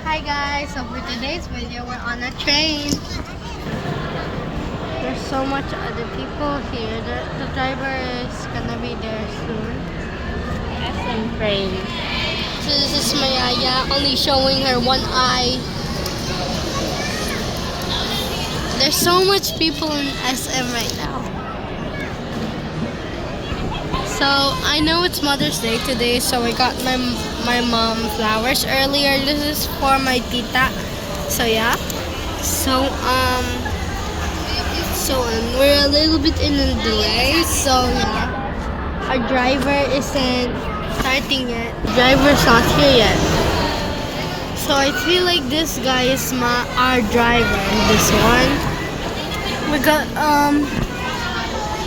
Hi guys, so for today's video we're on a train. There's so much other people here. The driver is gonna be there soon. SM train. So this is Mayaya, only showing her one eye. There's so much people in SM right now. So I know it's Mother's Day today, so I got my mom flowers earlier. This is for my tita. So yeah. We're a little bit in a delay. So yeah. Our driver isn't starting yet. Driver's not here yet. So I feel like this guy is our driver. This one. We got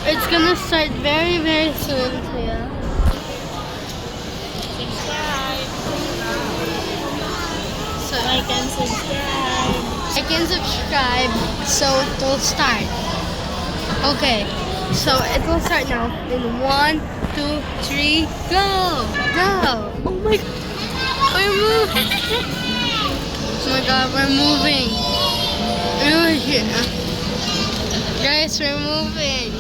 it's gonna start very very soon. So yeah. Subscribe. So Like and subscribe. I can subscribe so it will start. Okay. So it will start now. In 1, 2, 3, go! Go! Oh my god. We're moving. Oh my god, we're moving. Oh yeah. Guys, we're moving.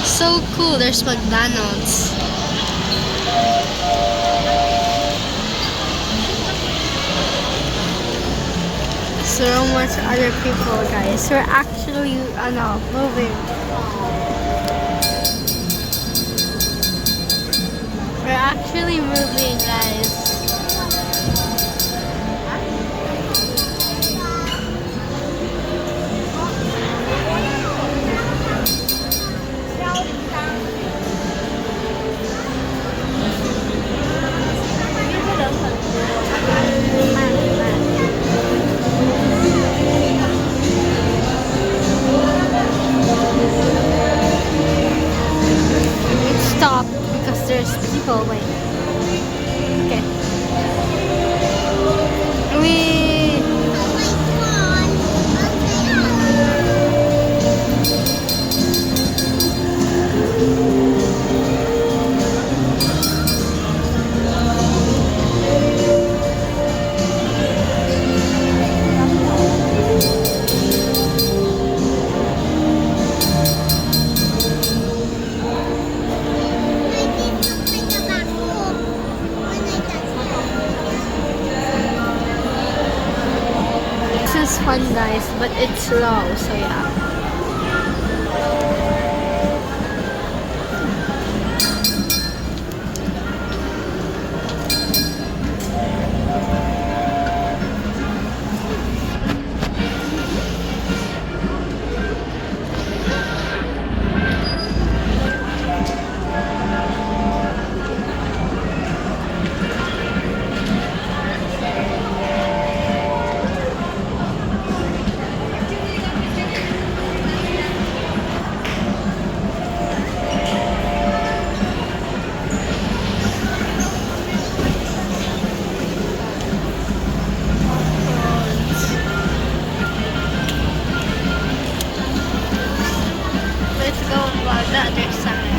So cool, there's McDonald's. So much other people, guys. We're actually moving. We're actually moving, guys. Stop because there's people waiting. Okay. We this is fun, guys, but it's slow. So yeah. Let's go about the other side.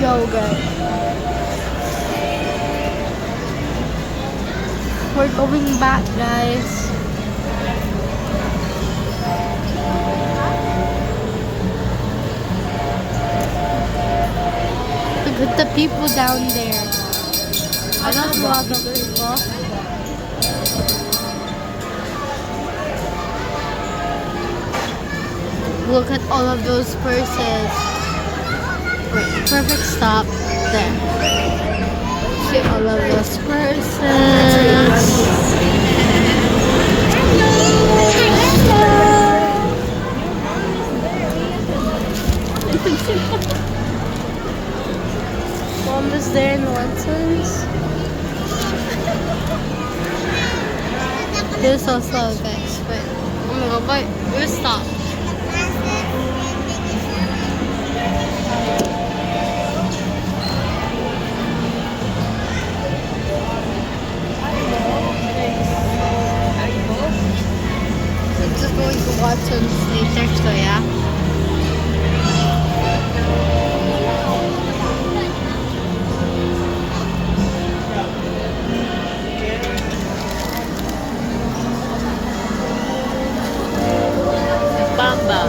yogurt. We're going back, guys. Look at the people down there. I don't know other people. Look at all of those purses. Wait, perfect stop there. See all of those purses. Mom is there in Watson's. They're so slow, guys. But oh my god, but we stopped. So I'm just going to Watson's later, so yeah. Bamba.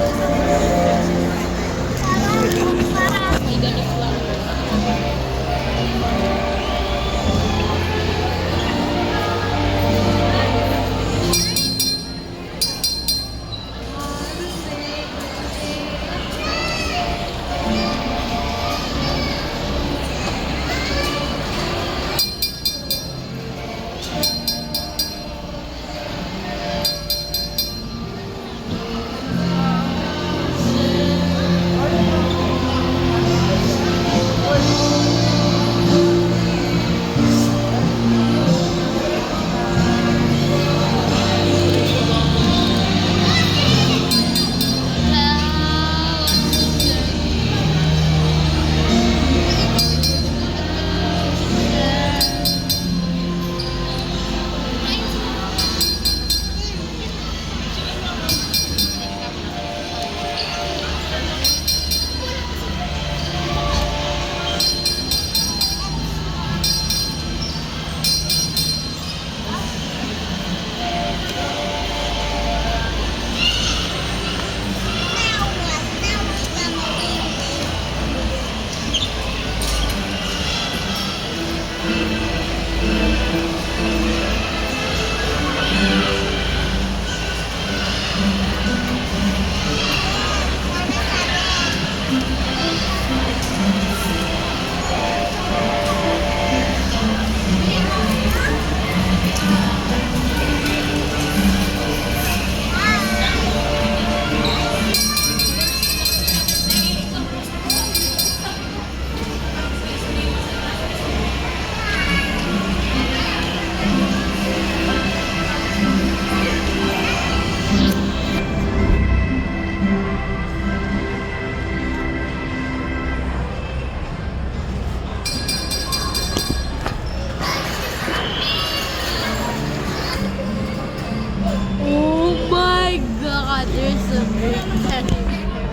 Oh my god, there's a big teddy bear.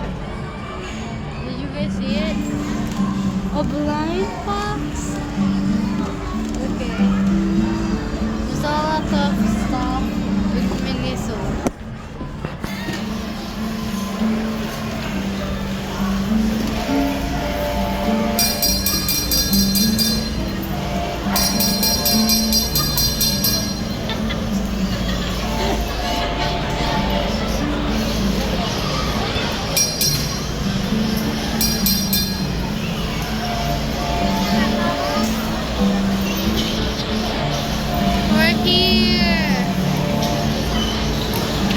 Did you guys see it? A blind fox? Okay. There's a lot of stuff with Miniso. We're here.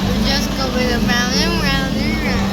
We're just going around and round and round.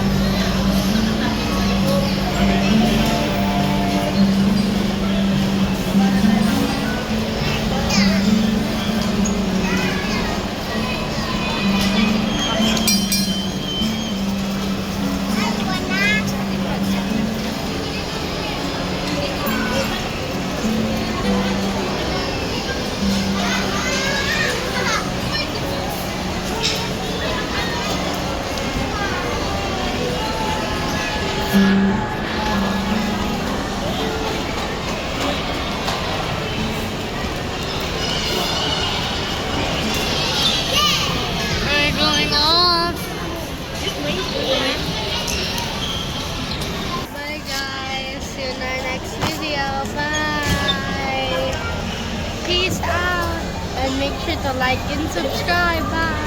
sure to like and subscribe. Bye.